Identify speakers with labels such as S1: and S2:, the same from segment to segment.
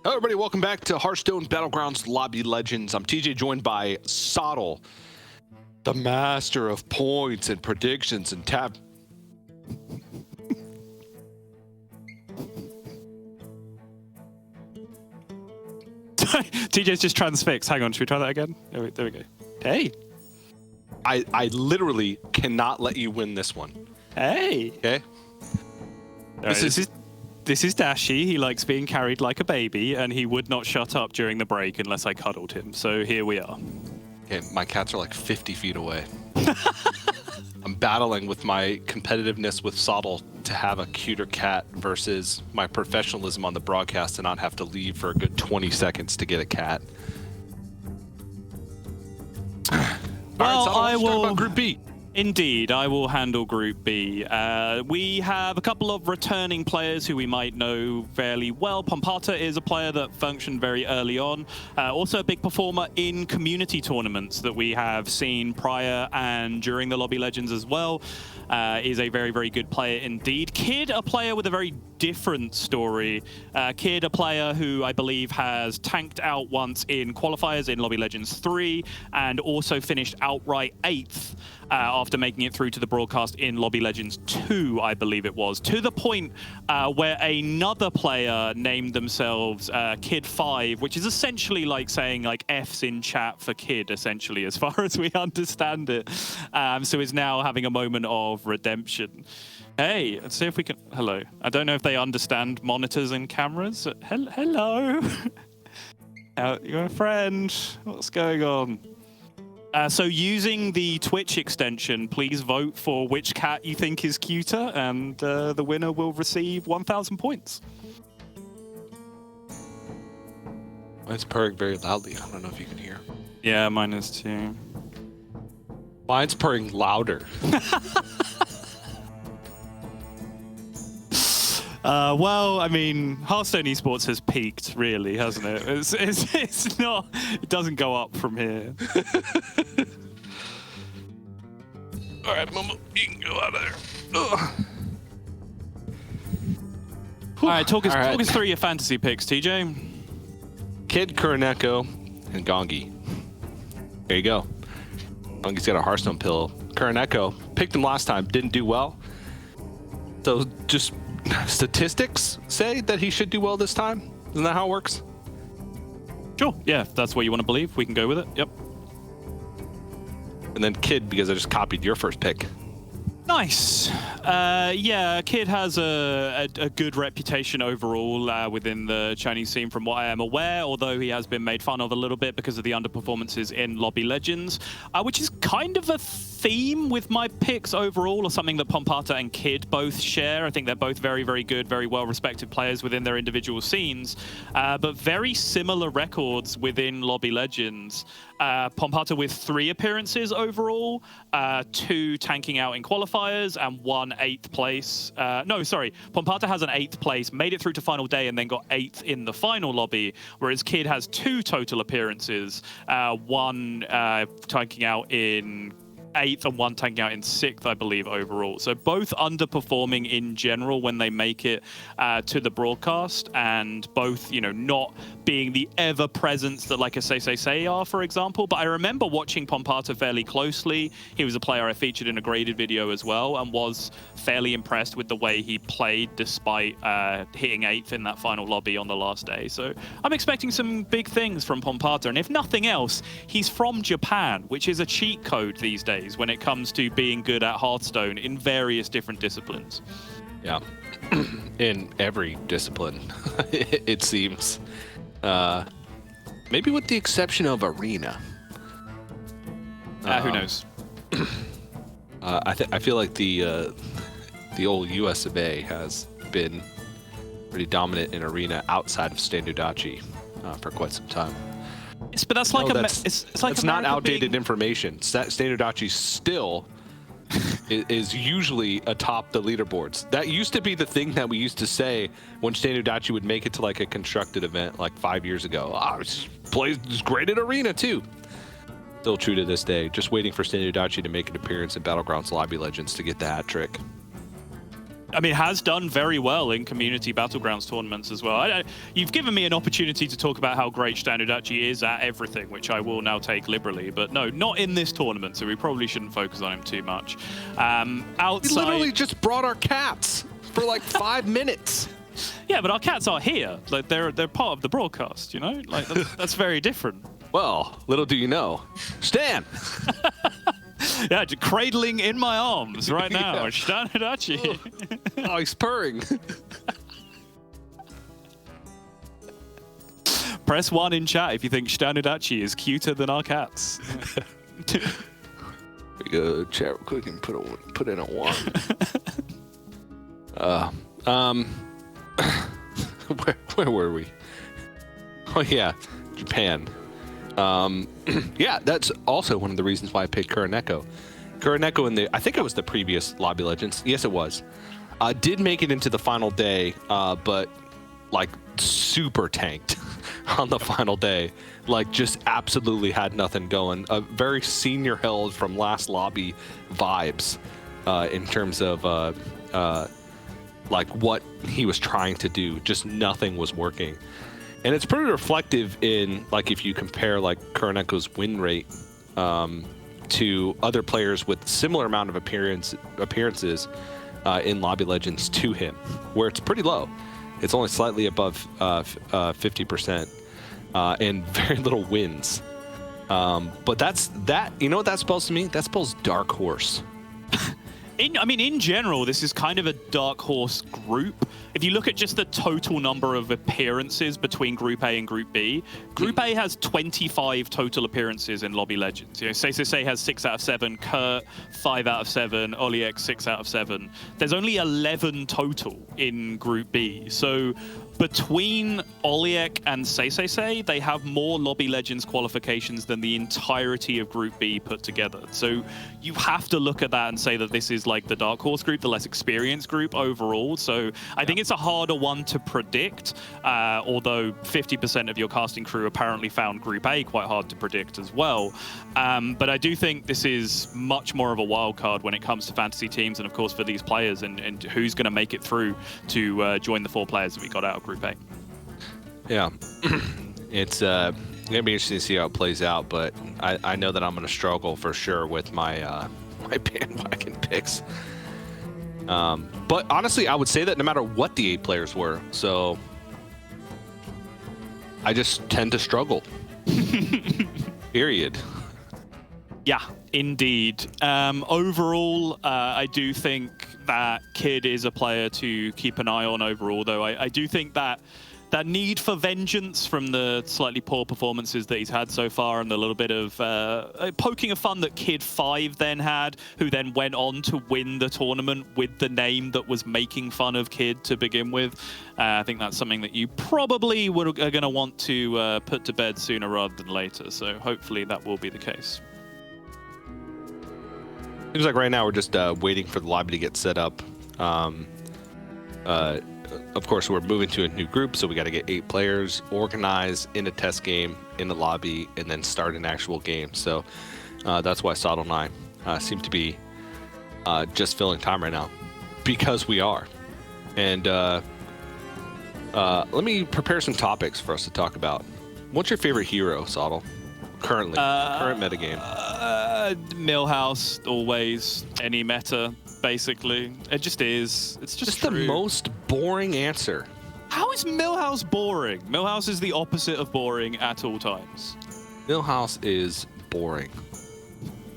S1: Hello, everybody. Welcome back to Hearthstone Battlegrounds Lobby Legends. I'm TJ, joined by Sottle, the master of points and predictions and tap.
S2: TJ's just transfixed. Hang on, should we try that again? There we go. Hey.
S1: I literally cannot let you win this one.
S2: Hey.
S1: Okay?
S2: This is Dashy. He likes being carried like a baby, and he would not shut up during the break unless I cuddled him. So here we are.
S1: Okay, my cats are like 50 feet away. I'm battling with my competitiveness with Sottle to have a cuter cat versus my professionalism on the broadcast to not have to leave for a good 20 seconds to get a cat.
S2: Well,
S1: all right, Sottle,
S2: I
S1: let's
S2: will.
S1: talk about Group B.
S2: Indeed, I will handle Group B. We have a couple of returning players who we might know fairly well. Pompata is a player that functioned very early on. Also a big performer in community tournaments that we have seen prior and during the Lobby Legends as well. Is a very, very good player indeed. Kid, a player with a very different story. Kid, a player who I believe has tanked out once in qualifiers in Lobby Legends 3 and also finished outright 8th. After making it through to the broadcast in Lobby Legends 2, I believe it was, to the point where another player named themselves Kid5, which is essentially like saying like F's in chat for kid, essentially, as far as we understand it. So is now having a moment of redemption. Hey, let's see if we can... Hello. I don't know if they understand monitors and cameras. Hello. You're a friend. What's going on? So using the Twitch extension, please vote for which cat you think is cuter, and the winner will receive 1,000 points.
S1: Mine's purring very loudly. I don't know if you can hear.
S2: Yeah, mine is too.
S1: Mine's purring louder.
S2: Well, I mean, Hearthstone Esports has peaked, really, hasn't it? It's not. It doesn't go up from here.
S1: All right, Momo, you can go out of there. Ugh.
S2: All right, talk us through your fantasy picks, TJ.
S1: Kid, Kuroneko, and Gongi. There you go. Gongi's got a Hearthstone pill. Kuroneko, picked him last time, didn't do well. So just statistics say that he should do well this time? Isn't that how it works?
S2: Sure, yeah, if that's what you want to believe, we can go with it, yep.
S1: And then Kid, because I just copied your first pick.
S2: Nice. Yeah, Kid has a good reputation overall within the Chinese scene from what I am aware, although he has been made fun of a little bit because of the underperformances in Lobby Legends, which is kind of a theme with my picks overall, or something that Pompata and Kid both share. I think they're both very, very good, very well-respected players within their individual scenes, but very similar records within Lobby Legends. Pompata with 3 appearances overall, 2 tanking out in qualifiers, and 1 8th place. No, sorry. Pompata has an 8th place, made it through to final day, and then got 8th in the final lobby, whereas Kid has 2 total appearances, 1 tanking out in 8th and 1 tanking out in 6th, I believe, overall. So both underperforming in general when they make it to the broadcast, and both, you know, not being the ever-presence that like a Say are, for example. But I remember watching Pompata fairly closely. He was a player I featured in a graded video as well, and was fairly impressed with the way he played despite hitting 8th in that final lobby on the last day. So I'm expecting some big things from Pompata, and if nothing else, he's from Japan, which is a cheat code these days when it comes to being good at Hearthstone in various different disciplines.
S1: Yeah, in every discipline, it seems. Maybe with the exception of Arena.
S2: Who knows?
S1: I feel like the old US of A has been pretty dominant in Arena outside of Standardachi for quite some time.
S2: Yes, but that's like it's like
S1: it's not outdated information. Standardachi still is usually atop the leaderboards. That used to be the thing that we used to say when Standardachi would make it to like a constructed event like 5 years ago. Plays great at Arena too. Still true to this day. Just waiting for Standardachi to make an appearance in Battlegrounds Lobby Legends to get the hat trick.
S2: I mean, has done very well in community battlegrounds tournaments as well. You've given me an opportunity to talk about how great Standardachi is at everything, which I will now take liberally. But no, not in this tournament, so we probably shouldn't focus on him too much. Outside...
S1: We literally just brought our cats for like 5 minutes.
S2: Yeah, but our cats are here. Like they're part of the broadcast, you know? Like that's very different.
S1: Well, little do you know. Stan!
S2: Yeah, cradling in my arms right now. Yeah. Standardachi.
S1: Oh, he's purring.
S2: Press 1 in chat if you think Standardachi is cuter than our cats.
S1: We go chat real quick and put in a 1. Where were we? Oh yeah, Japan. Yeah, that's also one of the reasons why I picked Kuroneko. Kuroneko I think it was the previous Lobby Legends. Yes, it was. Did make it into the final day, but like super tanked on the final day. Like just absolutely had nothing going. A very senior held from last lobby vibes in terms of like what he was trying to do. Just nothing was working. And it's pretty reflective in, like, if you compare, like, Kuroneko's win rate to other players with similar amount of appearances in Lobby Legends to him, where it's pretty low. It's only slightly above 50% and very little wins. But you know what that spells to me? That spells dark horse.
S2: In general, this is kind of a dark horse group. If you look at just the total number of appearances between Group A and Group B, Group A has 25 total appearances in Lobby Legends. You know, Say has 6 out of 7, Kurt 5 out of 7, Oliek 6 out of 7. There's only 11 total in Group B. So between Oliek and Say, they have more Lobby Legends qualifications than the entirety of Group B put together. So you have to look at that and say that this is like the dark horse group, the less experienced group overall. So I think it's a harder one to predict, although 50% of your casting crew apparently found Group A quite hard to predict as well. But I do think this is much more of a wild card when it comes to fantasy teams and, of course, for these players and who's going to make it through to join the 4 players that we got out of Group A. Yeah.
S1: It's going to be interesting to see how it plays out, but I know that I'm going to struggle for sure with my my bandwagon picks. But honestly, I would say that no matter what the 8 players were, so I just tend to struggle. Period.
S2: Yeah, indeed. Overall, I do think that Kid is a player to keep an eye on overall, though I do think that that need for vengeance from the slightly poor performances that he's had so far and the little bit of poking of fun that Kid 5 then had, who then went on to win the tournament with the name that was making fun of Kid to begin with. I think that's something that you probably are going to want to put to bed sooner rather than later. So hopefully that will be the case.
S1: Seems like right now we're just waiting for the lobby to get set up. Of course, we're moving to a new group, so we got to get 8 players organized in a test game in the lobby and then start an actual game. So that's why Sottle and I seem to be just filling time right now, because we are. And let me prepare some topics for us to talk about. What's your favorite hero, Sottle? Currently, current metagame.
S2: Millhouse, always. Any meta, basically. It just is. It's just true.
S1: The most boring answer.
S2: How is Millhouse boring? Millhouse is the opposite of boring at all times.
S1: Millhouse is boring.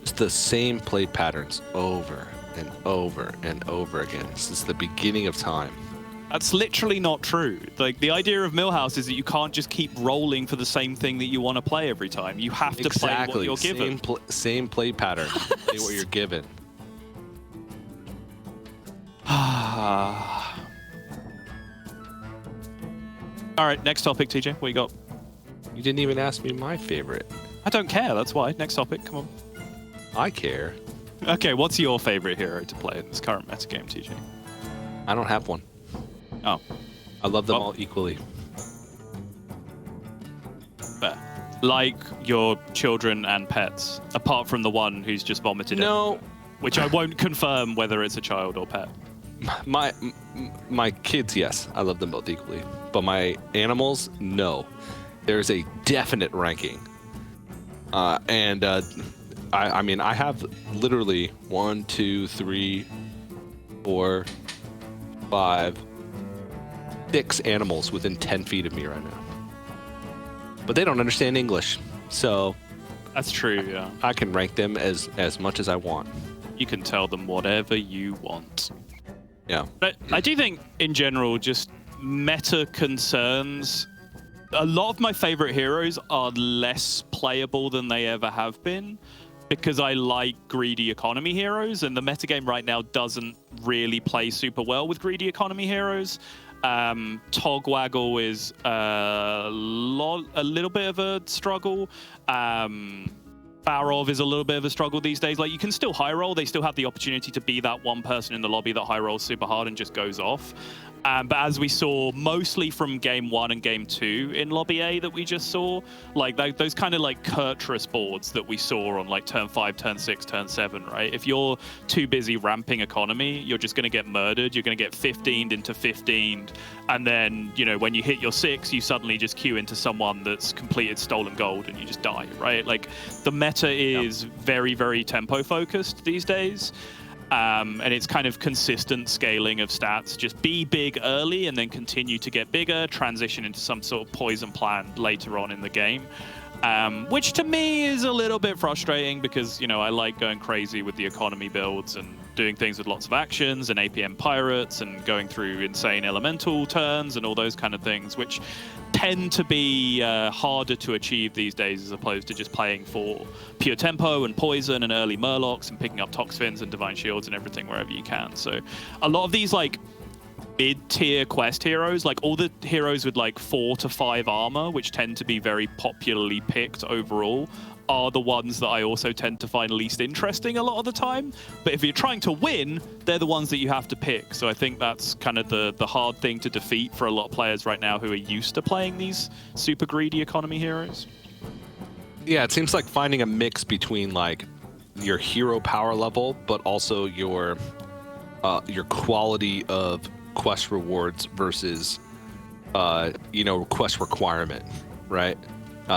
S1: It's the same play patterns over and over and over again since the beginning of time.
S2: That's literally not true. Like, the idea of Millhouse is that you can't just keep rolling for the same thing that you want to play every time. You have to play what you're given.
S1: Same play pattern. Play what you're given.
S2: All right, next topic, TJ. What you got?
S1: You didn't even ask me my favorite.
S2: I don't care. That's why. Next topic. Come on.
S1: I care.
S2: Okay, what's your favorite hero to play in this current metagame, TJ?
S1: I don't have one.
S2: Oh.
S1: I love them all equally.
S2: Fair. Like your children and pets, apart from the one who's just vomited.
S1: No.
S2: Which I won't confirm whether it's a child or pet.
S1: my kids, yes, I love them both equally, but my animals, no. There's a definite ranking, I mean, I have literally 1, 2, 3, 4, 5, 6 animals within 10 feet of me right now, but they don't understand English, so
S2: That's true, yeah.
S1: I can rank them as much as I want.
S2: You can tell them whatever you want.
S1: Yeah.
S2: But I do think, in general, just meta concerns. A lot of my favorite heroes are less playable than they ever have been because I like greedy economy heroes, and the metagame right now doesn't really play super well with greedy economy heroes. Togwaggle is a little bit of a struggle. Barov is a little bit of a struggle these days. Like, you can still high roll. They still have the opportunity to be that one person in the lobby that high rolls super hard and just goes off. But as we saw mostly from game 1 and game 2 in lobby A that we just saw, like those kind of like Kurtrus boards that we saw on like turn 5, turn 6, turn 7, right? If you're too busy ramping economy, you're just going to get murdered. You're going to get 15'd into 15'd. And then, you know, when you hit your 6, you suddenly just queue into someone that's completed stolen gold and you just die, right? Like, the meta is very, very tempo focused these days. And it's kind of consistent scaling of stats. Just be big early and then continue to get bigger, transition into some sort of poison plan later on in the game. Which to me is a little bit frustrating because, you know, I like going crazy with the economy builds and doing things with lots of actions and APM pirates and going through insane elemental turns and all those kind of things, which tend to be harder to achieve these days as opposed to just playing for pure tempo and poison and early murlocs and picking up Toxfins and divine shields and everything wherever you can. So a lot of these like mid-tier quest heroes, like all the heroes with like 4 to 5 armor, which tend to be very popularly picked overall, are the ones that I also tend to find least interesting a lot of the time. But if you're trying to win, they're the ones that you have to pick. So I think that's kind of the hard thing to defeat for a lot of players right now who are used to playing these super greedy economy heroes.
S1: Yeah, it seems like finding a mix between like your hero power level, but also your quality of quest rewards versus quest requirement, right?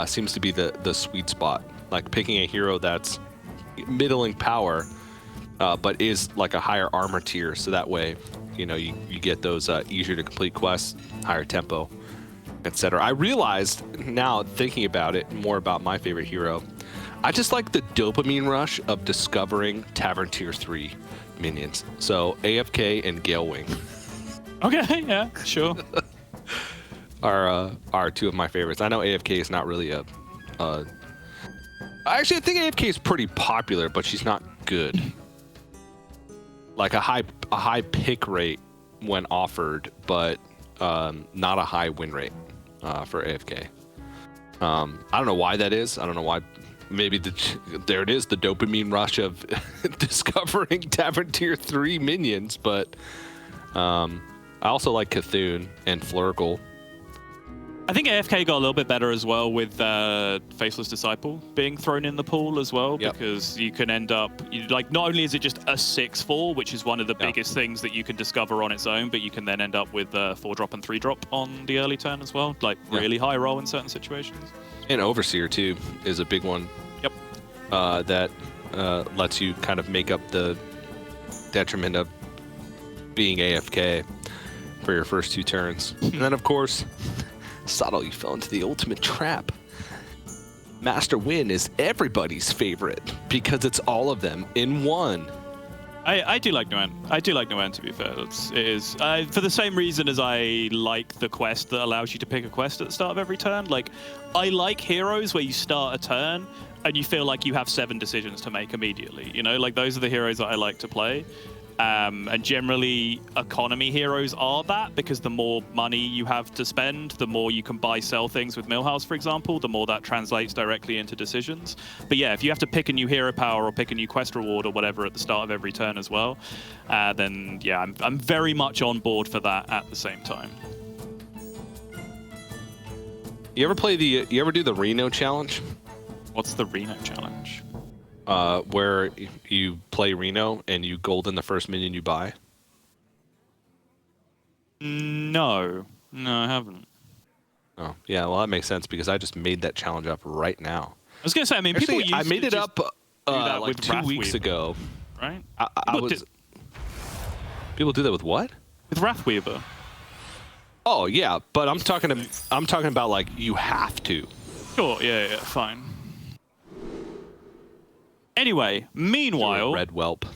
S1: Seems to be the sweet spot. Like picking a hero that's middling power, but is like a higher armor tier, so that way, you know, you get those easier to complete quests, higher tempo, etc. I realized now, thinking about it, more about my favorite hero, I just like the dopamine rush of discovering Tavern Tier 3 minions. So AFK and Galewing.
S2: Okay, yeah, sure.
S1: are two of my favorites. I know AFK is not really actually, I think AFK is pretty popular, but she's not good. Like a high pick rate when offered, but not a high win rate for AFK. I don't know why that is. I don't know why. Maybe there it is, the dopamine rush of discovering Tavern Tier 3 minions, but I also like Cthulhu and Flurgle.
S2: I think AFK got a little bit better as well with Faceless Disciple being thrown in the pool as well, because you can end up, like, not only is it just a 6/4, which is one of the biggest things that you can discover on its own, but you can then end up with 4-drop and 3-drop on the early turn as well, like really high roll in certain situations. And
S1: Overseer, too, is a big one.
S2: Yep.
S1: That lets you kind of make up the detriment of being AFK for your first 2 turns. And then, of course, Sato, you fell into the ultimate trap. Master Win is everybody's favorite because it's all of them in one.
S2: I do like Nguyen. I do like Nguyen, to be fair. It is for the same reason as I like the quest that allows you to pick a quest at the start of every turn. Like, I like heroes where you start a turn and you feel like you have 7 decisions to make immediately. You know, like, those are the heroes that I like to play. And generally, economy heroes are that, because the more money you have to spend, the more you can buy, sell things with Millhouse, for example, the more that translates directly into decisions. But yeah, if you have to pick a new hero power or pick a new quest reward or whatever at the start of every turn as well, then yeah, I'm very much on board for that at the same time.
S1: You ever do the Reno challenge?
S2: What's the Reno challenge?
S1: Where you play Reno and you gold in the first minion you buy.
S2: No. No, I haven't.
S1: Oh, yeah. Well, that makes sense because I just made that challenge up right now.
S2: I was going to say, I mean,
S1: Actually,
S2: people
S1: I
S2: used
S1: made
S2: to
S1: it
S2: just
S1: up
S2: do that
S1: like
S2: with
S1: 2 weeks
S2: Wrathweaver,
S1: ago.
S2: right?
S1: I
S2: People
S1: was.
S2: did-
S1: People do that with what?
S2: with Wrathweaver.
S1: Oh yeah, but I'm talking about like you have to.
S2: Sure, yeah, fine. Anyway,
S1: You're a
S2: meanwhile,
S1: red whelp.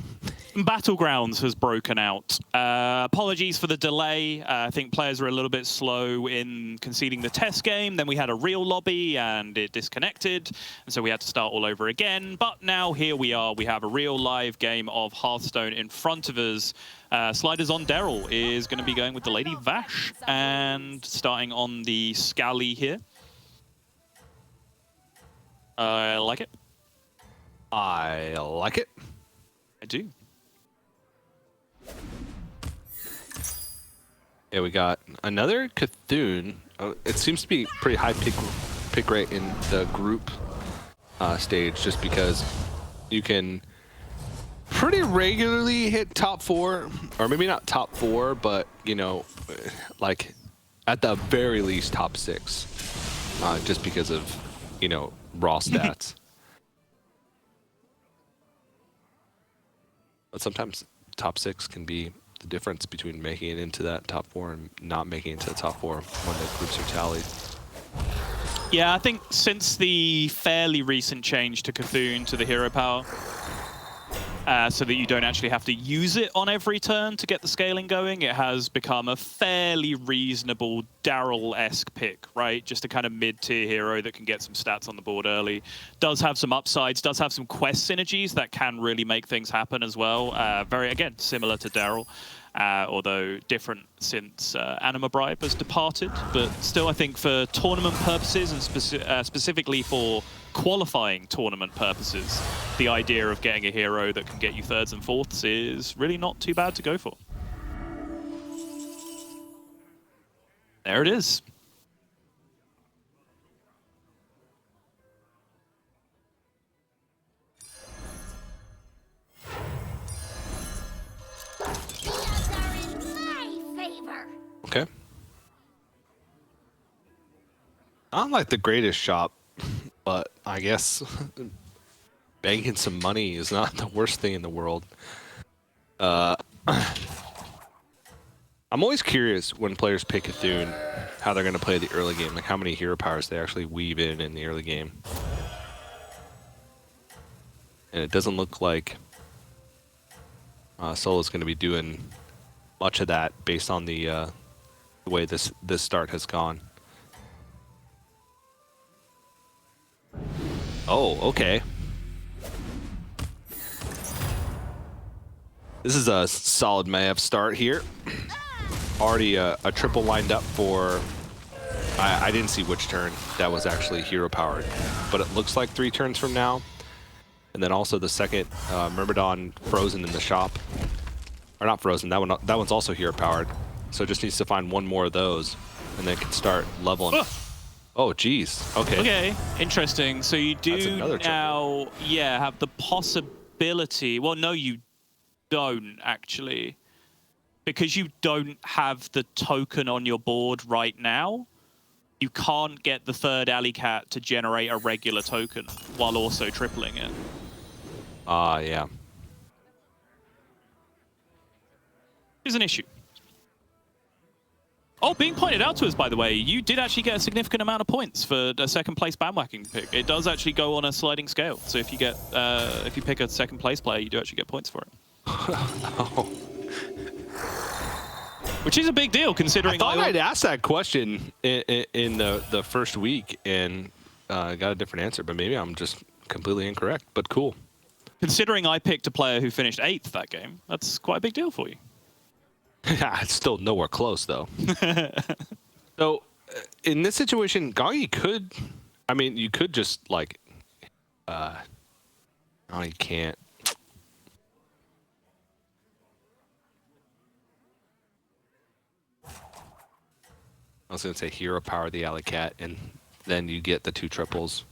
S2: Battlegrounds has broken out. Apologies for the delay. I think players were a little bit slow in conceding the test game. Then we had a real lobby and it disconnected. And so we had to start all over again. But now here we are. We have a real live game of Hearthstone in front of us. Sliders on Daryl is going to be going with the Lady Vash and starting on the Scally here. I like it.
S1: I like it.
S2: I do.
S1: Yeah, we got another Cthulhu. It seems to be pretty high pick rate in the group stage, just because you can pretty regularly hit top 4, or maybe not top 4, but you know, like at the very least top 6, just because of raw stats. But sometimes top 6 can be the difference between making it into that top 4 and not making it to the top 4 when the groups are tallied.
S2: Yeah, I think since the fairly recent change to Cthulhu to the hero power, so that you don't actually have to use it on every turn to get the scaling going, it has become a fairly reasonable Daryl-esque pick, right? Just a kind of mid-tier hero that can get some stats on the board early. Does have some upsides, does have some quest synergies that can really make things happen as well. Very, again, similar to Daryl. Although different since Anima Bribe has departed. But still, I think for tournament purposes and specifically for qualifying tournament purposes, the idea of getting a hero that can get you 3rds and 4ths is really not too bad to go for. There it is.
S1: Okay. Not like the greatest shop, but I guess banking some money is not the worst thing in the world. I'm always curious when players pick Cthulhu how they're going to play the early game, like how many hero powers they actually weave in the early game. And it doesn't look like Solo's going to be doing much of that based on the way this start has gone. Oh, okay. This is a solid Mayev start here. Already a triple lined up for... I didn't see which turn that was actually hero powered, but it looks like 3 turns from now. And then also the second Myrmidon frozen in the shop. Or not frozen, that one's also hero powered. So it just needs to find one more of those, and then can start leveling.
S2: Ugh.
S1: Oh, geez. Okay.
S2: Okay, interesting. So you do now,
S1: triple.
S2: yeah, have the possibility. Well, no, you don't actually, because you don't have the token on your board right now. You can't get the 3rd Alley Cat to generate a regular token while also tripling it.
S1: Yeah.
S2: Is an issue. Oh, being pointed out to us, by the way, you did actually get a significant amount of points for a 2nd place bandwagon pick. It does actually go on a sliding scale. So if you get, if you pick a 2nd place player, you do actually get points for it.
S1: Oh.
S2: Which is a big deal, considering
S1: I thought I'd asked that question in the first week and got a different answer, but maybe I'm just completely incorrect. But cool.
S2: Considering I picked a player who finished 8th that game, that's quite a big deal for you.
S1: It's still nowhere close, though. So, in this situation, Gongi could... I mean, you could just, like... No, you can't. I was going to say hero power the Alley Cat, and then you get the 2 triples.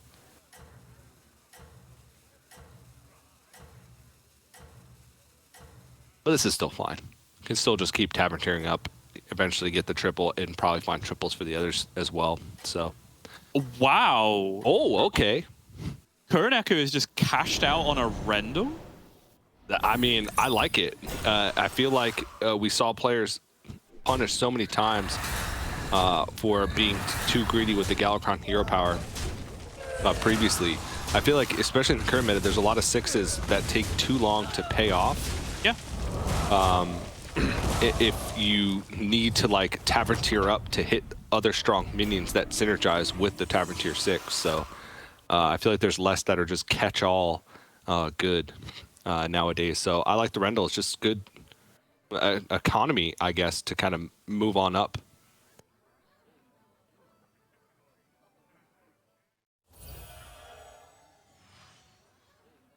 S1: But this is still fine. You can still just keep Tavern tearing up eventually get the triple and probably find triples for the others as well. So.
S2: Wow.
S1: Oh, okay.
S2: Kuroneko is just cashed out on a Rendell?
S1: I mean, I like it. I feel like we saw players punished so many times for being too greedy with the Galacron hero power previously. I feel like, especially in the current meta, there's a lot of 6s that take too long to pay off.
S2: Yeah.
S1: If you need to like Tavern tier up to hit other strong minions that synergize with the Tavern tier 6. So I feel like there's less that are just catch-all good nowadays. So I like the Rendell. It's just good economy, I guess, to kind of move on up.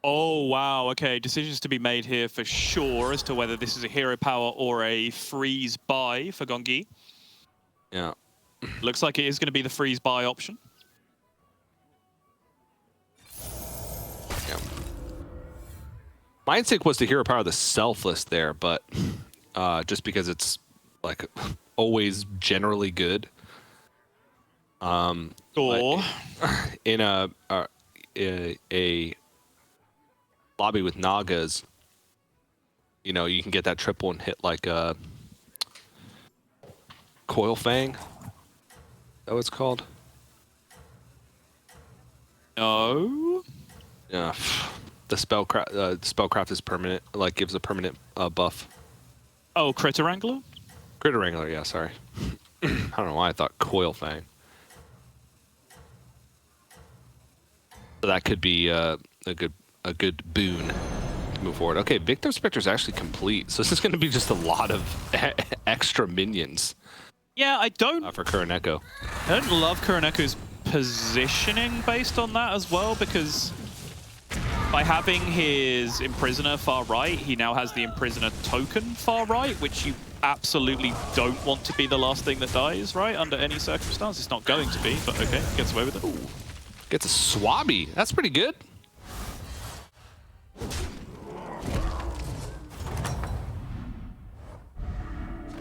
S2: Oh, wow. Okay, decisions to be made here for sure as to whether this is a hero power or a freeze buy for Gongi.
S1: Yeah.
S2: Looks like it is going to be the freeze buy option.
S1: Yeah. My instinct was to hero power the selfless there, but just because it's like always generally good.
S2: Or
S1: in a lobby with Nagas, you know, you can get that triple and hit like a Coil Fang. Is that what it's called?
S2: no.
S1: Yeah. The spellcraft is permanent, like gives a permanent buff.
S2: Oh, Critter Wrangler?
S1: Critter Wrangler, yeah, sorry. I don't know why I thought Coil Fang. So that could be a good boon to move forward. Okay, Victor Spectre is actually complete, so this is going to be just a lot of extra minions.
S2: Yeah, I don't
S1: For Kuroneko.
S2: I don't love Kuroneko's positioning based on that as well, because by having his Imprisoner far right, he now has the Imprisoner token far right, which you absolutely don't want to be the last thing that dies, right? Under any circumstance. It's not going to be, but okay, gets away with it.
S1: Ooh. Gets a Swabby. That's pretty good.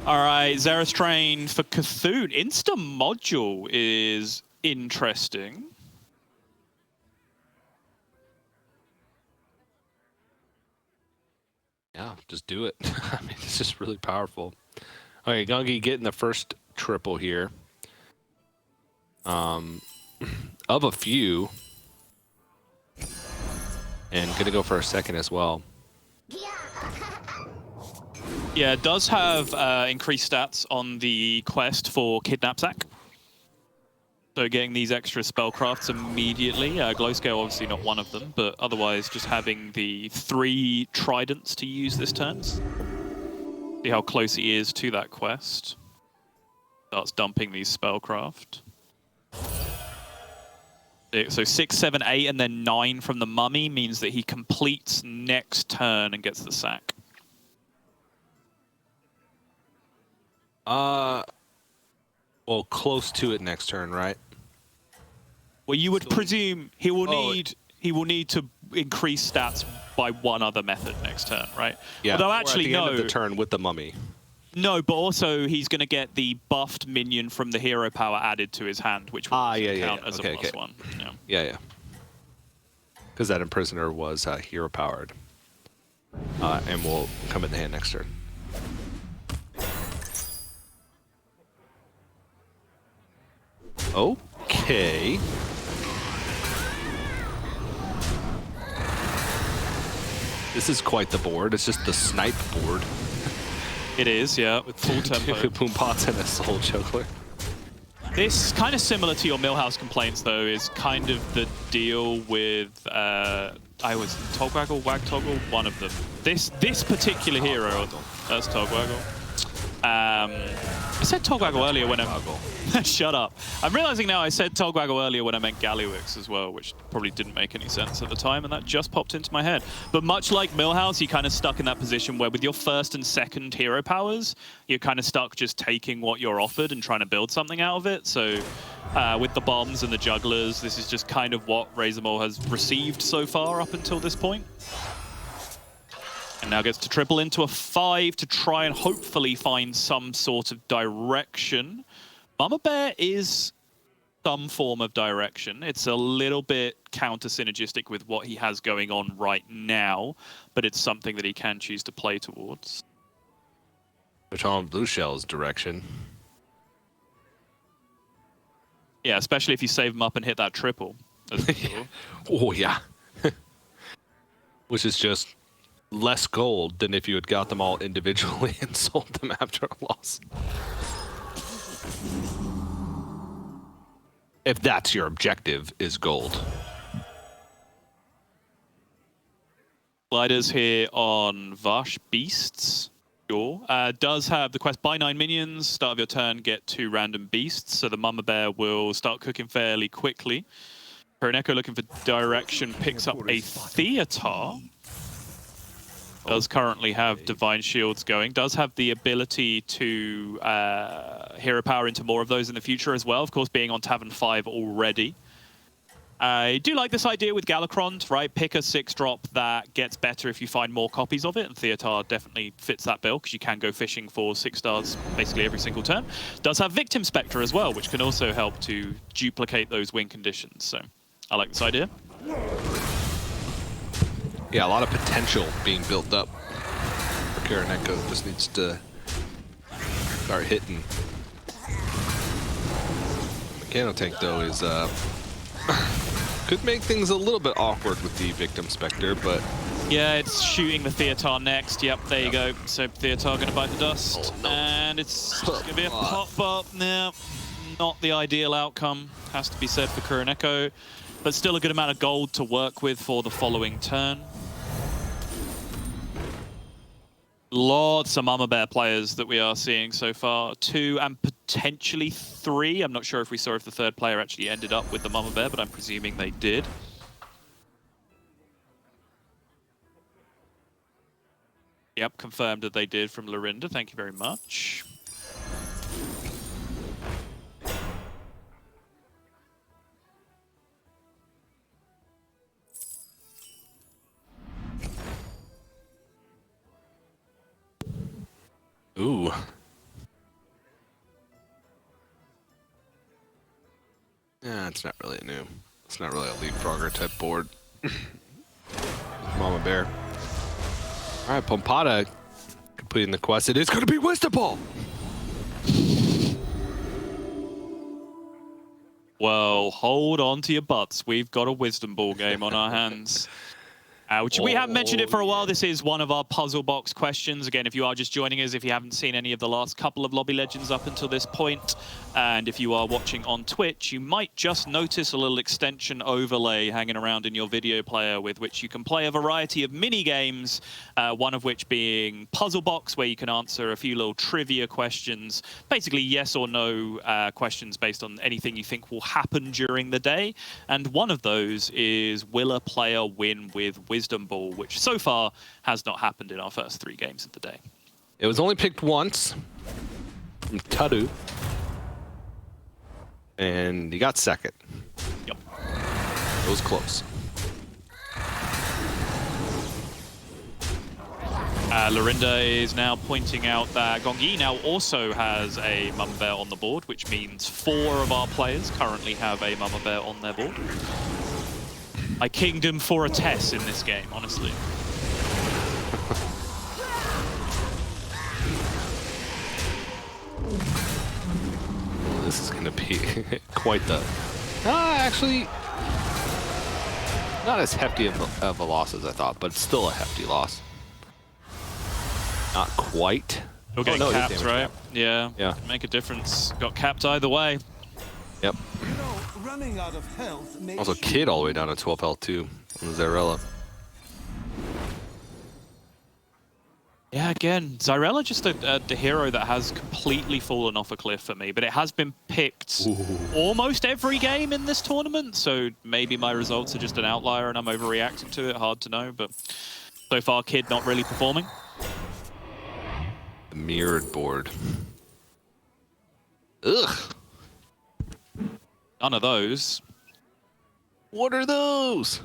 S2: All right, Xera's Train for Cthulhu. Insta module is interesting.
S1: Yeah, just do it. I mean, it's just really powerful. Okay, Gungi getting the first triple here. Of a few. And gonna go for a second as well.
S2: Yeah, it does have increased stats on the quest for Kidnap Sack. So getting these extra spellcrafts immediately. Glow Scale obviously not one of them, but otherwise just having the 3 tridents to use this turn. See how close he is to that quest. Starts dumping these spellcraft. So 6, 7, 8, and then 9 from the Mummy means that he completes next turn and gets the sack.
S1: Well, close to it next turn, right?
S2: Well, you would presume he will need to increase stats by one other method next turn, right?
S1: Yeah.
S2: Although
S1: or
S2: actually
S1: at the
S2: no.
S1: end of the turn with the Mummy.
S2: No, but also he's going to get the buffed minion from the hero power added to his hand, which will count as a +1. Yeah.
S1: Yeah. Because that Imprisoner was hero powered. And will come in the hand next turn. Okay. This is quite the board. It's just the snipe board.
S2: It is, yeah, with full tempo.
S1: Boom Pots and a Soul Juggler.
S2: This, kind of similar to your Millhouse complaints, though, is kind of the deal with, I was Togwaggle, Wagtoggle, one of them. This particular hero, that's Togwaggle. I said Togwaggle earlier when I... Shut up. I'm realizing now I said Togwaggle earlier when I meant Gallywix as well, which probably didn't make any sense at the time, and that just popped into my head. But much like Millhouse, you're kind of stuck in that position where with your first and second hero powers, you're kind of stuck just taking what you're offered and trying to build something out of it. So with the bombs and the jugglers, this is just kind of what Razormaul has received so far up until this point. And now gets to triple into a 5 to try and hopefully find some sort of direction. Mama Bear is some form of direction. It's a little bit counter-synergistic with what he has going on right now, but it's something that he can choose to play towards.
S1: Which on Blue Shell's direction.
S2: Yeah, especially if you save him up and hit that triple.
S1: Oh, yeah. Which is just less gold than if you had got them all individually and sold them after a loss. If that's your objective, is gold.
S2: Gliders here on Vash Beasts. Sure. Does have the quest buy 9 minions, start of your turn, get 2 random beasts. So the Mama Bear will start cooking fairly quickly. Kuroneko looking for direction, picks up a Theater. Does currently have Divine Shields going. Does have the ability to hero power into more of those in the future as well. Of course, being on Tavern 5 already. I do like this idea with Galakrond, right? Pick a 6-drop that gets better if you find more copies of it, and Theater definitely fits that bill because you can go fishing for 6 stars basically every single turn. Does have Victim Spectre as well, which can also help to duplicate those win conditions. So I like this idea.
S1: Yeah, a lot of potential being built up for Kuroneko. Just needs to start hitting. Mechano Tank, though, is could make things a little bit awkward with the Victim Spectre, but...
S2: Yeah, it's shooting the Theater next. Yep, there you go. So Theater going to bite the dust.
S1: Oh, no.
S2: And it's just going to be a pop-up. No, not the ideal outcome, has to be said for Kuroneko. But still a good amount of gold to work with for the following turn. Lots of Mama Bear players that we are seeing so far. 2 and potentially 3. I'm not sure if we saw if the third player actually ended up with the Mama Bear, but I'm presuming they did. Yep, confirmed that they did from Lorinda. Thank you very much.
S1: Ooh. Yeah, it's not really new. It's not really a leapfrogger type board. Mama Bear. All right, Pompada completing the quest. It is going to be Wisdom Ball.
S2: Well, hold on to your butts. We've got a Wisdom Ball game on our hands. Which we haven't mentioned it for a while. This is one of our puzzle box questions. Again, if you are just joining us, if you haven't seen any of the last couple of Lobby Legends up until this point, and if you are watching on Twitch, you might just notice a little extension overlay hanging around in your video player with which you can play a variety of mini games, one of which being Puzzle Box, where you can answer a few little trivia questions, basically yes or no questions based on anything you think will happen during the day. And one of those is, will a player win with Wisdom Ball, which so far has not happened in our first 3 games of the day.
S1: It was only picked once from Tadu, and he got second.
S2: Yep.
S1: It was close.
S2: Lorinda is now pointing out that Gongi now also has a Mama Bear on the board, which means 4 of our players currently have a Mama Bear on their board. I kingdom for a Tess in this game, honestly.
S1: Well, this is going to be quite the... actually, not as hefty of a loss as I thought, but it's still a hefty loss. Not quite.
S2: You're getting capped, right?
S1: Cap.
S2: Yeah.
S1: Yeah.
S2: Make a difference. Got capped either way.
S1: Yep.
S3: You know, running out of health makes
S1: Also, Kid all the way down to 12 health too on Zarella.
S2: Yeah, again, Zyrella just a hero that has completely fallen off a cliff for me, but it has been picked almost every game in this tournament, so maybe my results are just an outlier and I'm overreacting to it, hard to know, but so far Kid not really performing.
S1: The mirrored board. Ugh.
S2: None of those.
S1: What are those?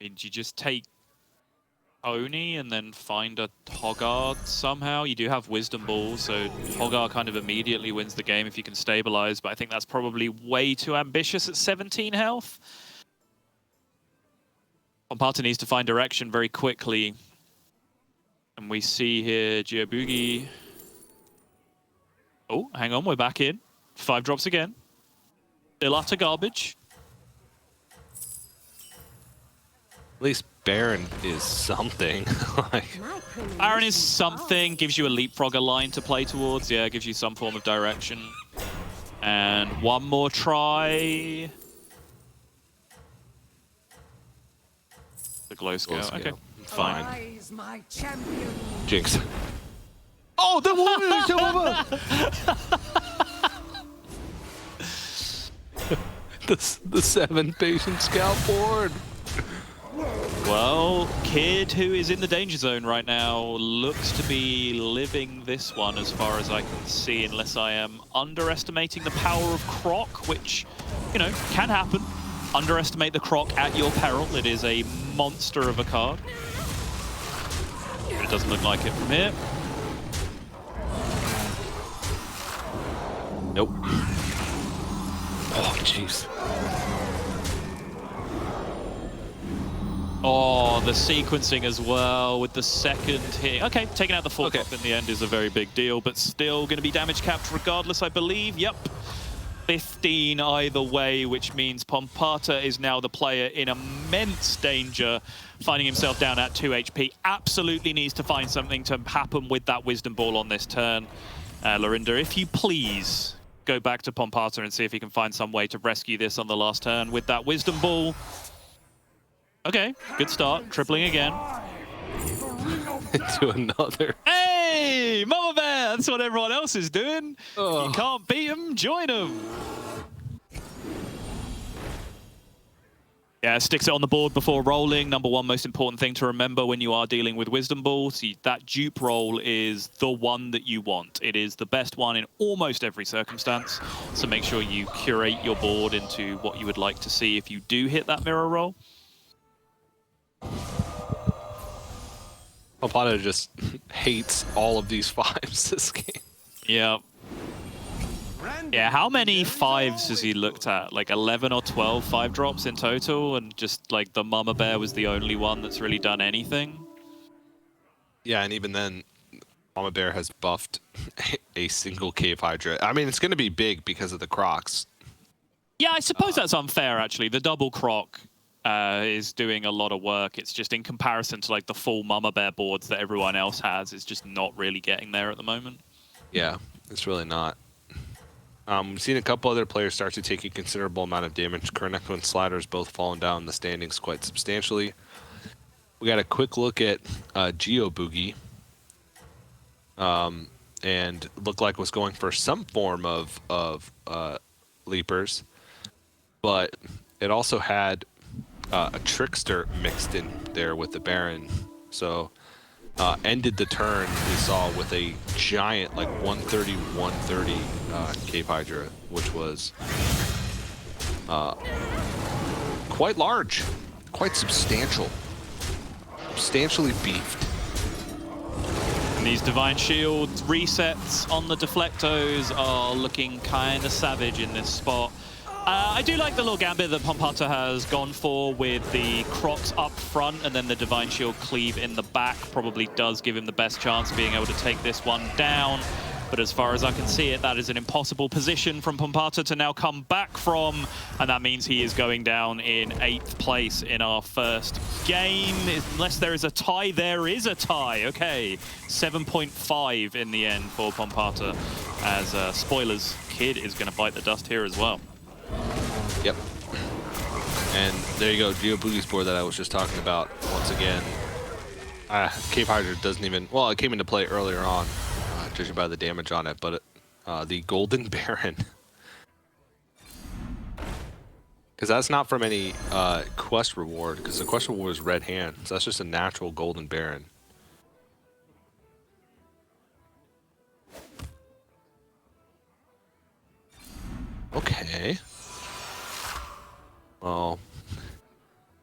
S2: mean, do you just take Oni and then find a Hoggard somehow? You do have Wisdom Ball, so Hoggard kind of immediately wins the game if you can stabilize, but I think that's probably way too ambitious at 17 health. Pompata needs to find direction very quickly. And we see here Geobugi. Oh, hang on, we're back in. 5 drops again. Still utter garbage.
S1: At least Baron is something. Like,
S2: Baron is something, gives you a leapfrogger line to play towards. Yeah, gives you some form of direction. And one more try. The glow scale. Okay, fine.
S3: Rise, my champion.
S1: Jinx. Oh, the woman! the 7 patient scout board.
S2: Well, Kid, who is in the danger zone right now, looks to be living this one as far as I can see, unless I am underestimating the power of Croc, which, you know, can happen. Underestimate the Croc at your peril. It is a monster of a card. But it doesn't look like it from here.
S1: Nope. Oh, jeez.
S2: Oh, the sequencing as well with the second hit. Okay, taking out the 4 drop in the end is a very big deal, but still going to be damage capped regardless, I believe. Yep. 15 either way, which means Pompata is now the player in immense danger, finding himself down at 2 HP. Absolutely needs to find something to happen with that Wisdom Ball on this turn. Lorinda, if you please, go back to Pompata and see if he can find some way to rescue this on the last turn with that Wisdom Ball. Okay, good start. Tripling again.
S1: Into another.
S2: Hey, Mama Bear! That's what everyone else is doing.
S1: Oh.
S2: You can't beat them, join them. Yeah, sticks it on the board before rolling. Number one most important thing to remember when you are dealing with Wisdom Ball. See, that dupe roll is the one that you want. It is the best one in almost every circumstance. So make sure you curate your board into what you would like to see if you do hit that mirror roll.
S1: Pompata just hates all of these 5s this game.
S2: Yeah. Yeah, how many 5s has he looked at? Like 11 or 12 5 drops in total, and just like the Mama Bear was the only one that's really done anything?
S1: Yeah, and even then, Mama Bear has buffed a single Cave Hydra. I mean, it's going to be big because of the Crocs.
S2: Yeah, I suppose that's unfair, actually. The double Croc is doing a lot of work. It's just in comparison to like the full Mama Bear boards that everyone else has, it's just not really getting there at the moment.
S1: Yeah, it's really not. We've seen a couple other players start to take a considerable amount of damage. Kerneko and Sliders both fallen down in the standings quite substantially. We got a quick look at Geobugi. And looked like was going for some form of leapers. But it also had a Trickster mixed in there with the Baron. So ended the turn we saw with a giant, like 130 Cave Hydra, which was quite large, quite substantial, substantially beefed.
S2: And these Divine Shield resets on the Deflectos are looking kind of savage in this spot. I do like the little gambit that Pompata has gone for with the Crocs up front and then the Divine Shield cleave in the back. Probably does give him the best chance of being able to take this one down. But as far as I can see it, that is an impossible position from Pompata to now come back from. And that means he is going down in 8th place in our first game. Unless there is a tie, there is a tie. Okay, 7.5 in the end for Pompata. As spoilers, Kid is going to bite the dust here as well.
S1: Yep. And there you go, Geobugi's board that I was just talking about. Once again, Cave Hydra doesn't even, well, it came into play earlier on, judging by the damage on it, but the Golden Baron. Because that's not from any quest reward, because the quest reward is Red Hand, so that's just a natural Golden Baron. Okay. Well,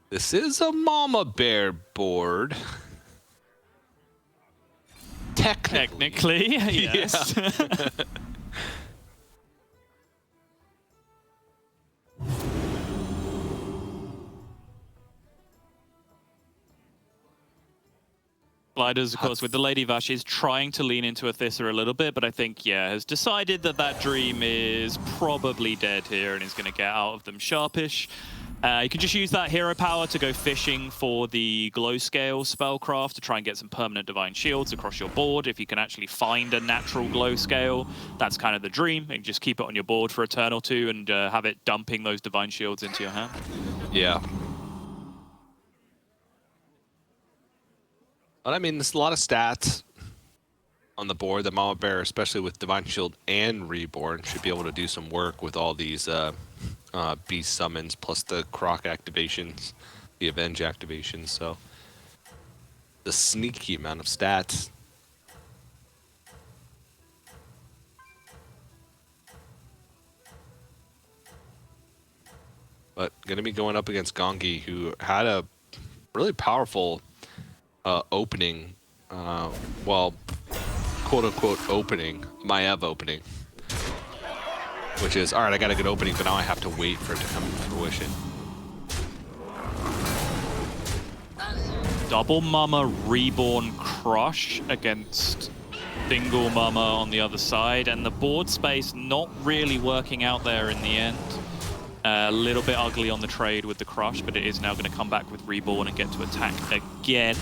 S1: This is a mama bear board.
S2: Technically, yes. Gliders, of course, with the Lady Vash is trying to lean into Athissa a little bit, but I think, yeah, has decided that that dream is probably dead here and is going to get out of them sharpish. You can just use that hero power to go fishing for the glow scale spellcraft to try and get some permanent divine shields across your board. If you can actually find a natural glow scale, that's kind of the dream. And just keep it on your board for a turn or two and have it dumping those divine shields into your hand.
S1: Yeah. But I mean, there's a lot of stats on the board. The Mama Bear, especially with Divine Shield and Reborn, should be able to do some work with all these beast summons, plus the Croc activations, the Avenge activations. So the sneaky amount of stats. But going to be going up against Gongi, who had a really powerful opening, well, quote-unquote opening, Maiev opening, which is, all right, I got a good opening, but now I have to wait for it to come to fruition.
S2: Double Mama Reborn Crush against single Mama on the other side, and the board space not really working out there in the end. A little bit ugly on the trade with the Crush, but it is now going to come back with Reborn and get to attack again.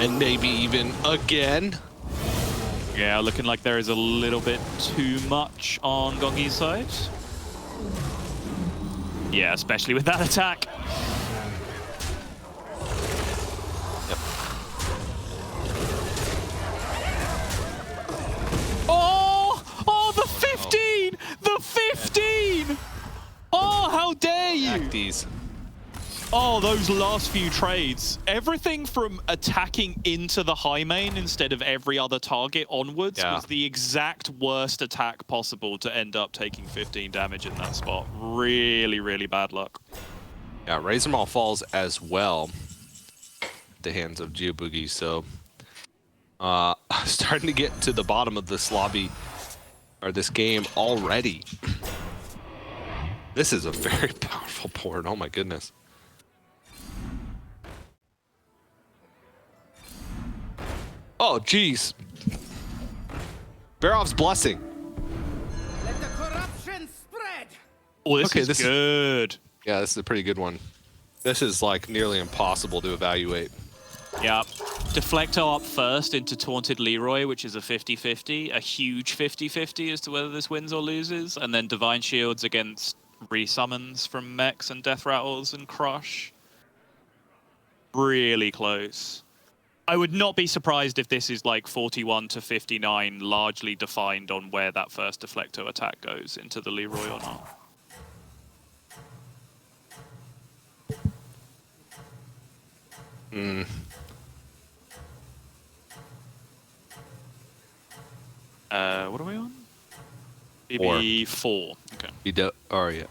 S1: And maybe even again.
S2: Yeah, looking like there is a little bit too much on Gongi's side. Yeah, especially with that attack.
S1: Yep.
S2: Oh, the 15! The 15! Oh, how dare you!
S1: These.
S2: Oh, those last few trades. Everything from attacking into the high main instead of every other target onwards was the exact worst attack possible to end up taking 15 damage in that spot. Really, really bad luck.
S1: Yeah, Razormaul falls as well at the hands of Geoboogie, so starting to get to the bottom of this lobby, or this game already. This is a very powerful board, oh my goodness. Oh, jeez. Barov's blessing.
S3: Let the corruption spread.
S2: Oh, this is good.
S1: Yeah, this is a pretty good one. This is like nearly impossible to evaluate.
S2: Yeah. Deflecto up first into Taunted Leroy, which is a 50-50, a huge 50-50 as to whether this wins or loses. And then Divine Shields against resummons from mechs and Death Rattles and Crush. Really close. I would not be surprised if this is like 41-59, largely defined on where that first Deflecto attack goes into the Leroy or not. What are we on? BB 4. Okay.
S1: Oh, yeah.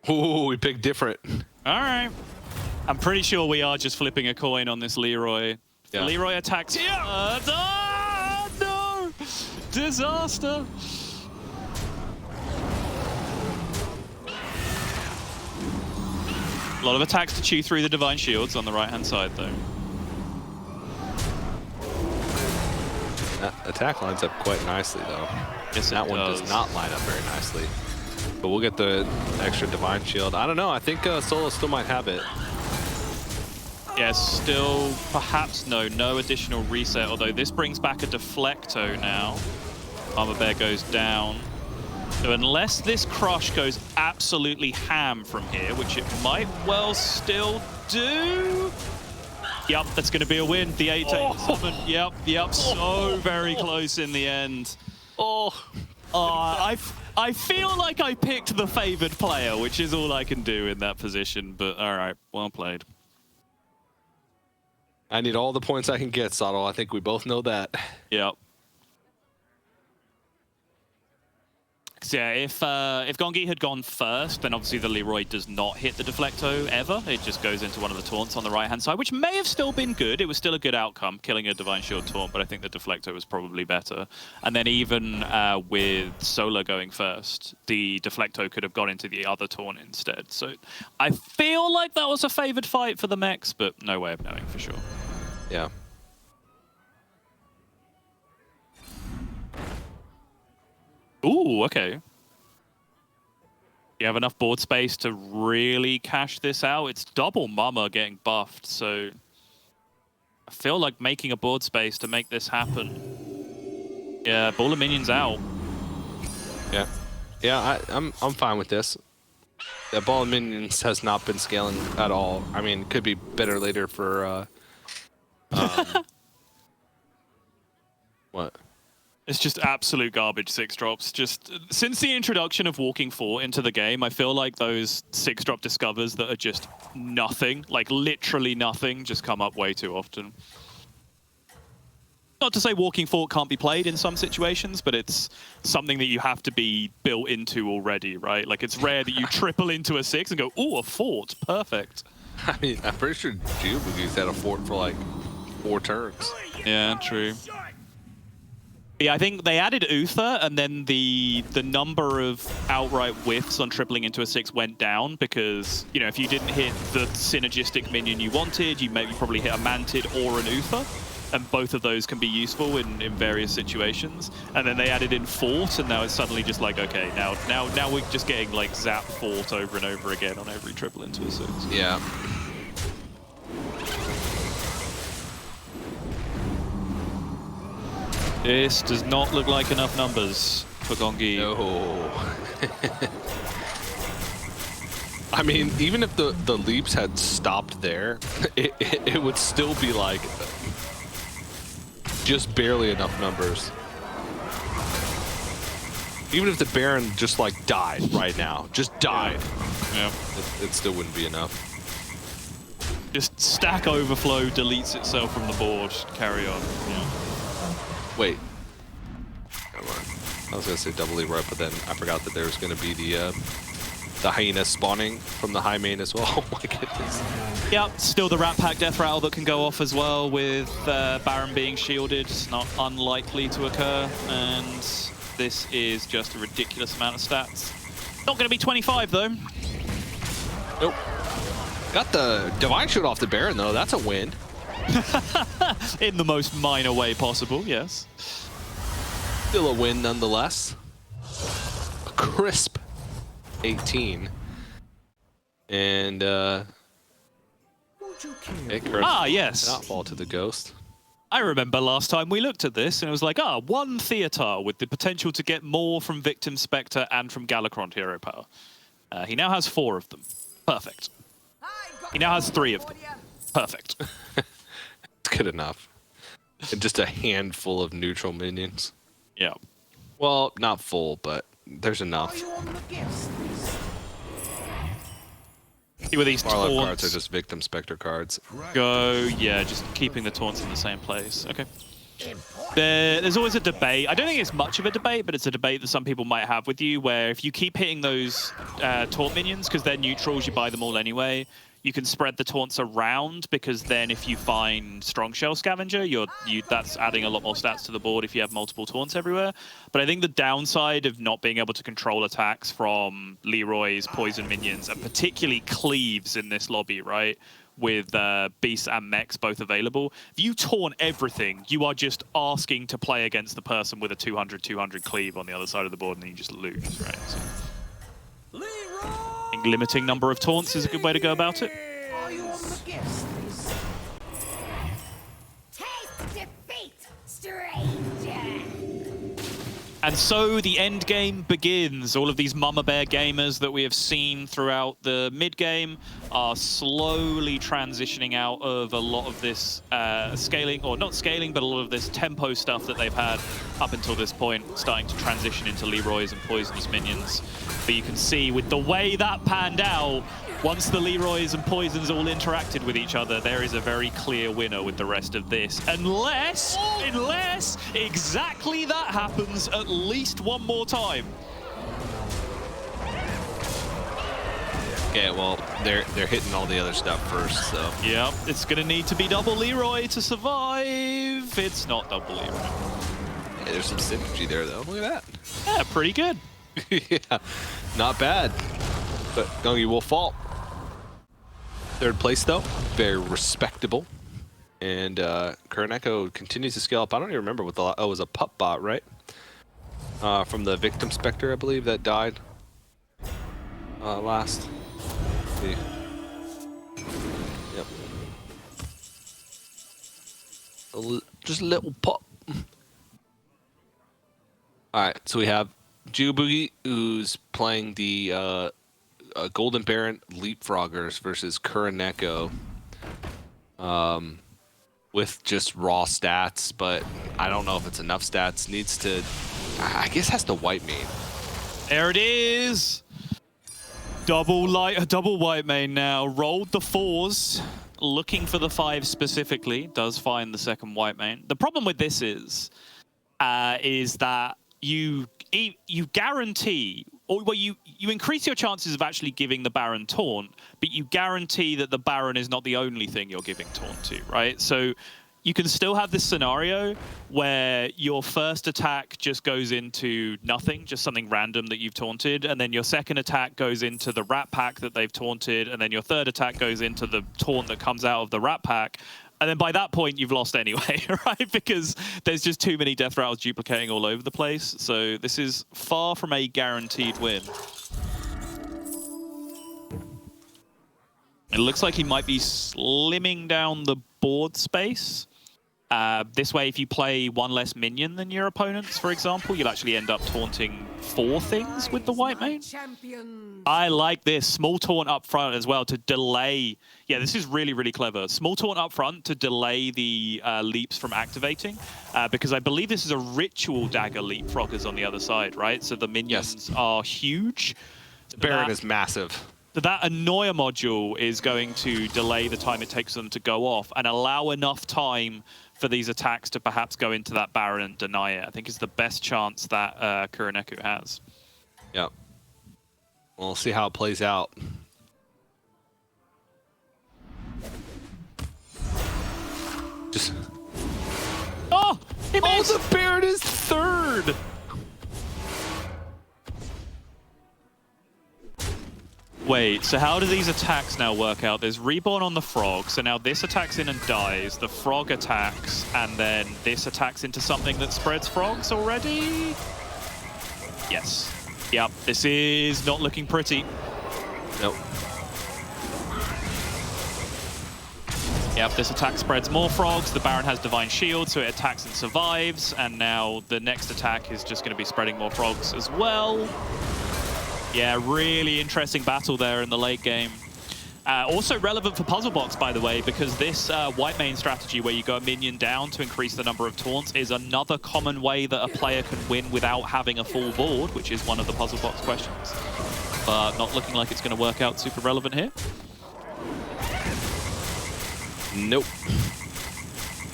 S1: Ooh, we picked different.
S2: All right. I'm pretty sure we are just flipping a coin on this Leroy.
S1: Yeah.
S2: The Leroy attacks. No! Disaster! A lot of attacks to chew through the Divine Shields on the right-hand side, though.
S1: That attack lines up quite nicely, though.
S2: Yes,
S1: that one does not line up very nicely. But we'll get the extra Divine Shield. I don't know. I think Solo still might have it.
S2: Yes, still, perhaps no additional reset, although this brings back a Deflecto now. Mama Bear goes down. So unless this Crush goes absolutely ham from here, which it might well still do. Yep, that's going to be a win. The 8-7. Yep. So very close in the end. I feel like I picked the favored player, which is all I can do in that position, but all right, well played.
S1: I need all the points I can get, Sottle. I think we both know that.
S2: Yep. So yeah, if Gongi had gone first, then obviously the Leroy does not hit the Deflecto ever. It just goes into one of the taunts on the right-hand side, which may have still been good. It was still a good outcome, killing a Divine Shield taunt, but I think the Deflecto was probably better. And then even with Solar going first, the Deflecto could have gone into the other taunt instead. So I feel like that was a favored fight for the mechs, but no way of knowing for sure.
S1: Yeah.
S2: Ooh, okay. You have enough board space to really cash this out. It's double Mama getting buffed, so I feel like making a board space to make this happen. Yeah, Ball of Minions out.
S1: Yeah. Yeah, I'm fine with this. The Ball of Minions has not been scaling at all. I mean, it could be better later for what?
S2: It's just absolute garbage 6-drops. Just since the introduction of Walking Fort into the game, I feel like those 6-drop discovers that are just nothing, like literally nothing, just come up way too often. Not to say Walking Fort can't be played in some situations, but it's something that you have to be built into already, right? Like it's rare that you triple into a 6 and go, ooh, a fort, perfect.
S1: I mean, I'm pretty sure Jubilee's had a fort for like 4 turns.
S2: Yeah, true. Yeah, I think they added Uther, and then the number of outright whiffs on tripling into a 6 went down because, you know, if you didn't hit the synergistic minion you wanted, you maybe probably hit a Mantid or an Uther, and both of those can be useful in various situations. And then they added in Fort, and now it's suddenly just like, okay, now we're just getting like Zap Fort over and over again on every triple into a 6.
S1: Yeah.
S2: This does not look like enough numbers for Gongi.
S1: No. I mean, even if the leaps had stopped there, it would still be like just barely enough numbers. Even if the Baron just like died right now, just died,
S2: Yeah.
S1: it still wouldn't be enough.
S2: Just stack overflow deletes itself from the board. Carry on. Yeah.
S1: Wait. Come on. I was gonna say double Leroy, but then I forgot that there was gonna be the hyena spawning from the high main as well. Oh my goodness.
S2: Yep, still the Rat Pack Death Rattle that can go off as well with Baron being shielded. It's not unlikely to occur, and this is just a ridiculous amount of stats. Not gonna be 25 though.
S1: Nope. Got the Divine Shield off the Baron though. That's a win.
S2: In the most minor way possible, yes.
S1: Still a win nonetheless. A crisp 18. And
S2: Yes.
S1: Not fall to the ghost.
S2: I remember last time we looked at this and it was like, one Theatar with the potential to get more from Victim Spectre and from Galakron Hero Power. He now has 4 of them. Perfect. He now has 3 of them. Perfect.
S1: It's good enough. And just a handful of neutral minions.
S2: Yeah.
S1: Well, not full, but there's enough.
S2: See where these
S1: Marlow
S2: taunts
S1: cards are just Victim Spectre cards.
S2: go. Yeah, just keeping the taunts in the same place. Okay. There's always a debate. I don't think it's much of a debate, but it's a debate that some people might have with you, where if you keep hitting those taunt minions, because they're neutrals, you buy them all anyway, you can spread the taunts around, because then if you find Strong Shell Scavenger, that's adding a lot more stats to the board if you have multiple taunts everywhere. But I think the downside of not being able to control attacks from Leroy's poison minions, and particularly cleaves in this lobby, right, with beasts and mechs both available, if you taunt everything, you are just asking to play against the person with a 200-200 cleave on the other side of the board, and then you just lose, right? So, I think limiting number of taunts is a good way to go about it.
S4: Taste defeat, stranger.
S2: And so the end game begins. All of these Mama Bear gamers that we have seen throughout the mid game are slowly transitioning out of a lot of this scaling, or not scaling, but a lot of this tempo stuff that they've had up until this point, starting to transition into Leroy's and Poison's minions. But you can see with the way that panned out, once the Leroy's and Poisons all interacted with each other, there is a very clear winner with the rest of this. Unless exactly that happens at least one more time.
S1: Okay, well, they're hitting all the other stuff first, so.
S2: Yep, it's going to need to be double Leroy to survive. It's not double Leroy.
S1: Hey, there's some synergy there, though. Look at that.
S2: Yeah, pretty good.
S1: Yeah, not bad. But Gungi will fall. Third place, though. Very respectable. And Kuroneko continues to scale up. I don't even remember what the... Oh, it was a pup bot, right? From the Victim Spectre, I believe, that died last. Let's see. Yep. Just a little pup. Alright, so we have Juboogie, who's playing the Golden Baron Leapfroggers versus Kuroneko. With just raw stats, but I don't know if it's enough stats. Needs to, I guess, has to white main.
S2: There it is. Double white main now. Rolled the 4s, looking for the 5 specifically. Does find the second white main. The problem with this is that you guarantee, or well, you increase your chances of actually giving the Baron taunt, but you guarantee that the Baron is not the only thing you're giving taunt to, right? So you can still have this scenario where your first attack just goes into nothing, just something random that you've taunted, and then your second attack goes into the Rat Pack that they've taunted, and then your third attack goes into the taunt that comes out of the Rat Pack. And then by that point, you've lost anyway, right? Because there's just too many death rattles duplicating all over the place. So this is far from a guaranteed win. It looks like he might be slimming down the board space. This way, if you play one less minion than your opponents, for example, you'll actually end up taunting 4 things with the white main. I like this. Small taunt up front as well to delay. Yeah, this is really, really clever. Small taunt up front to delay the leaps from activating, because I believe this is a ritual dagger leapfroggers on the other side, right? So the minions are huge.
S1: Baron is massive.
S2: So that Annoyer module is going to delay the time it takes them to go off and allow enough time for these attacks to perhaps go into that Baron and deny it. I think is the best chance that Kuroneko has.
S1: Yep. We'll see how it plays out. Just...
S2: Oh! He missed!
S1: Oh, the Baron is third!
S2: Wait, so how do these attacks now work out? There's Reborn on the Frog, so now this attacks in and dies, the Frog attacks, and then this attacks into something that spreads frogs already? Yes. Yep, this is not looking pretty.
S1: Nope.
S2: Yep, this attack spreads more frogs, the Baron has Divine Shield, so it attacks and survives, and now the next attack is just going to be spreading more frogs as well. Yeah, really interesting battle there in the late game. Also relevant for Puzzle Box, by the way, because this white main strategy where you go a minion down to increase the number of taunts is another common way that a player can win without having a full board, which is one of the Puzzle Box questions. But not looking like it's going to work out super relevant here.
S1: Nope.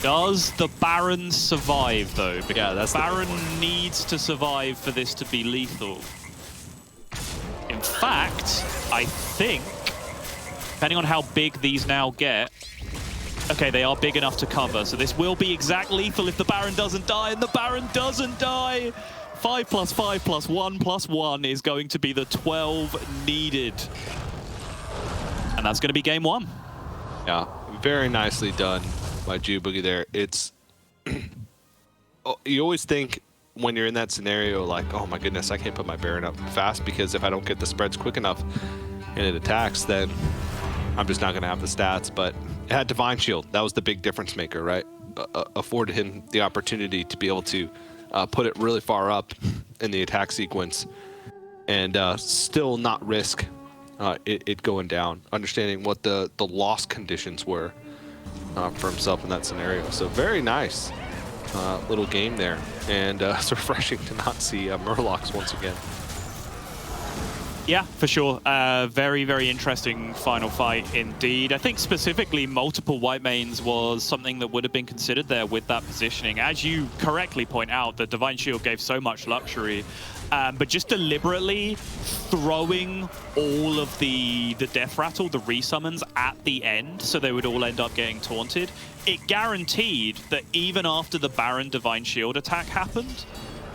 S2: Does the Baron survive, though? Because
S1: yeah, that's
S2: Baron needs to survive for this to be lethal. In fact, I think, depending on how big these now get, okay, they are big enough to cover, so this will be exact lethal if the Baron doesn't die, and the Baron doesn't die. 5 plus 5 plus 1 plus 1 is going to be the 12 needed. And that's going to be game 1.
S1: Yeah, very nicely done by Juboogie there. It's... oh, you always think when you're in that scenario, like, oh my goodness, I can't put my Baron up fast because if I don't get the spreads quick enough and it attacks, then I'm just not going to have the stats. But it had Divine Shield. That was the big difference maker, right? Afforded him the opportunity to be able to put it really far up in the attack sequence and still not risk it going down, understanding what the loss conditions were for himself in that scenario. So very nice. little game there, and it's refreshing to not see Murlocs once again.
S2: Yeah, for sure. Very, very interesting final fight indeed. I think specifically multiple white mains was something that would have been considered there with that positioning. As you correctly point out, the Divine Shield gave so much luxury, but just deliberately throwing all of the Death Rattle, the resummons at the end, so they would all end up getting taunted, it guaranteed that even after the Baron Divine Shield attack happened,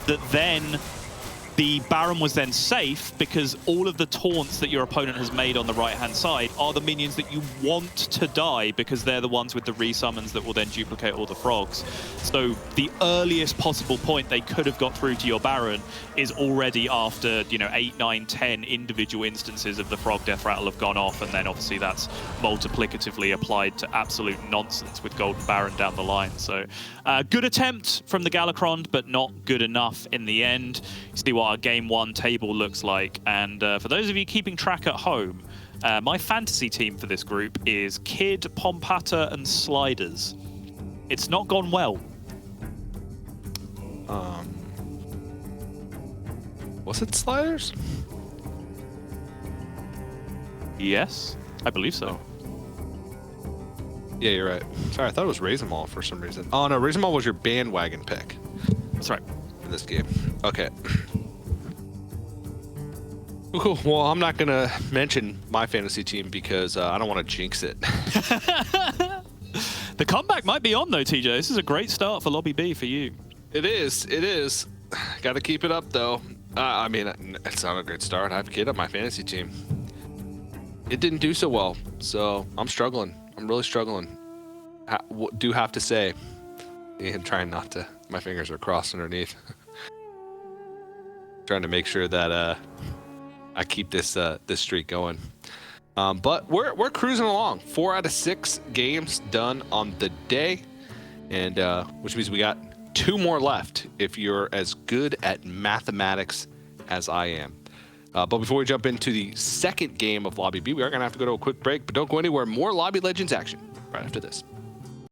S2: that then the Baron was then safe because all of the taunts that your opponent has made on the right-hand side are the minions that you want to die because they're the ones with the resummons that will then duplicate all the frogs. So the earliest possible point they could have got through to your Baron is already after, you know, 8, 9, 10 individual instances of the Frog Death Rattle have gone off, and then obviously that's multiplicatively applied to absolute nonsense with Golden Baron down the line. So good attempt from the Galacrond, but not good enough in the end. You see what our game 1 table looks like, and for those of you keeping track at home, my fantasy team for this group is Kid, Pompatter, and Sliders. It's not gone well.
S1: Was it Sliders?
S2: Yes, I believe so.
S1: Yeah, you're right. Sorry, I thought it was Razormaul for some reason. Oh no, Razormaul was your bandwagon pick
S2: That's right.
S1: for this game. Okay. Cool. Well, I'm not going to mention my fantasy team because I don't want to jinx it.
S2: The comeback might be on though, TJ. This is a great start for Lobby B for you.
S1: It is. It is. Got to keep it up, though. I mean, it's not a great start. I have Kid on my fantasy team. It didn't do so well, so I'm struggling. I'm really struggling. Do have to say, and trying not to. My fingers are crossed underneath. Trying to make sure that I keep this this streak going. But we're cruising along. 4 out of 6 games done on the day, and which means we got 2 more left if you're as good at mathematics as I am. But before we jump into the second game of Lobby B, we are going to have to go to a quick break, but don't go anywhere. More Lobby Legends action right after this.